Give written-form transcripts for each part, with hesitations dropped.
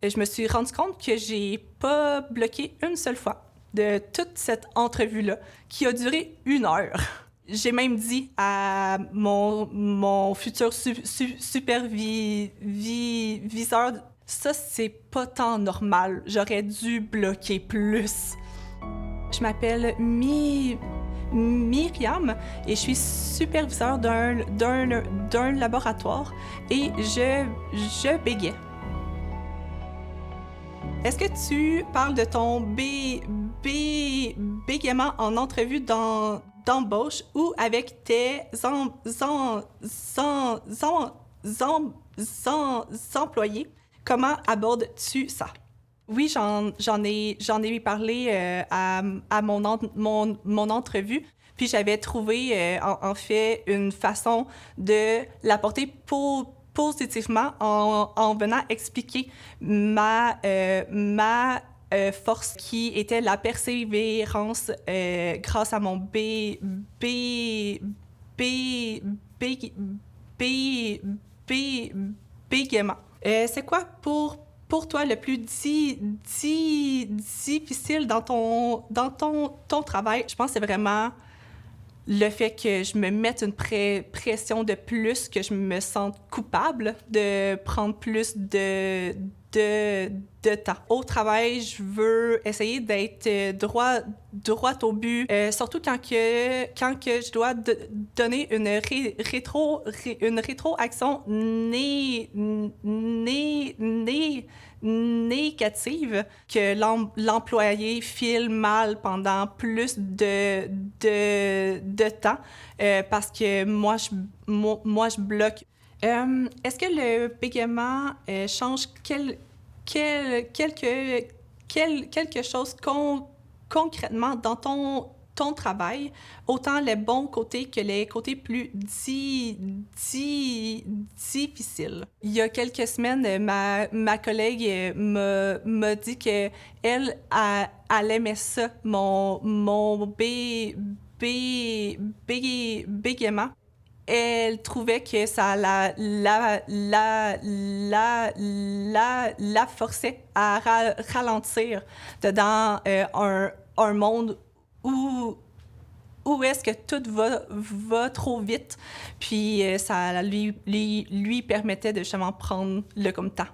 Je me suis rendu compte que j'ai pas bloqué une seule fois de toute cette entrevue-là, qui a duré 1 heure. J'ai même dit à mon futur superviseur, ça, c'est pas tant normal. J'aurais dû bloquer plus. Je m'appelle Myriam et je suis superviseur d'un laboratoire et je bégayais. Est-ce que tu parles de ton bégaiement en entrevue d'embauche ou avec tes employés? Comment abordes-tu ça? Oui, j'en ai parlé à mon entrevue, puis j'avais trouvé en fait une façon de l'apporter positivement en venant expliquer ma force qui était la persévérance grâce à mon bégaiement. C'est quoi pour toi le plus difficile dans ton travail? Je pense que c'est vraiment le fait que je me mette une pression de plus, que je me sente coupable de prendre plus de temps. Au travail, je veux essayer d'être droit au but, surtout quand que je dois donner une rétroaction négative, que l'employé file mal pendant plus de temps parce que moi, je bloque. Est-ce que le bégaiement change quelque chose concrètement dans ton travail, autant les bons côtés que les côtés plus difficiles? Il y a quelques semaines, ma collègue m'a dit qu'elle aimait ça, mon bégaiement. Elle trouvait que ça la forçait à ralentir dans un monde où est-ce que tout va trop vite, puis ça lui permettait de justement prendre le comme temps.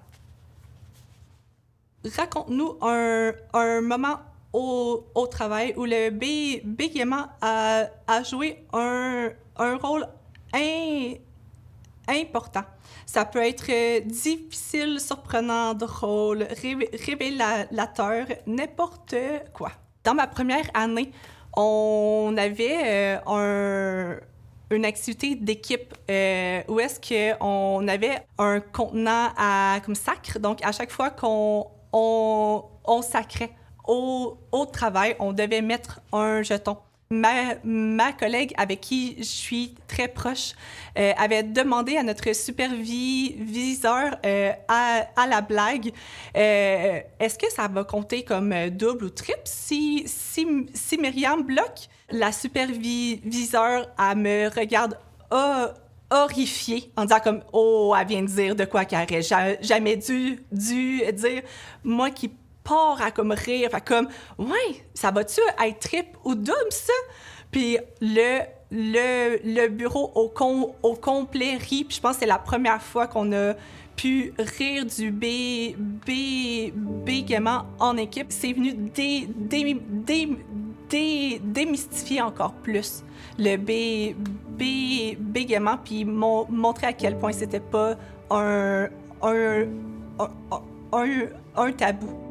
Raconte-nous un moment au travail où le bégaiement a joué un rôle important. Ça peut être difficile, surprenant, drôle, révélateur, n'importe quoi. Dans ma première année, on avait une activité d'équipe où est-ce qu'on avait un contenant comme sacre. Donc, à chaque fois qu'on sacrait au travail, on devait mettre un jeton. Ma collègue avec qui je suis très proche avait demandé à notre superviseur à la blague est-ce que ça va compter comme double ou triple si Myriam bloque? La superviseure, elle me regarde horrifiée en disant comme « Oh, elle vient de dire de quoi qu'elle aurait jamais dû dire. » Moi qui part à comme rire, fait comme « Ouais, ça va-tu être triple ou double, ça? » Puis le bureau au complet rit, puis je pense que c'est la première fois qu'on a pu rire du bégaiement en équipe. C'est venu démystifier encore plus le bégaiement, puis montrer à quel point c'était pas un tabou.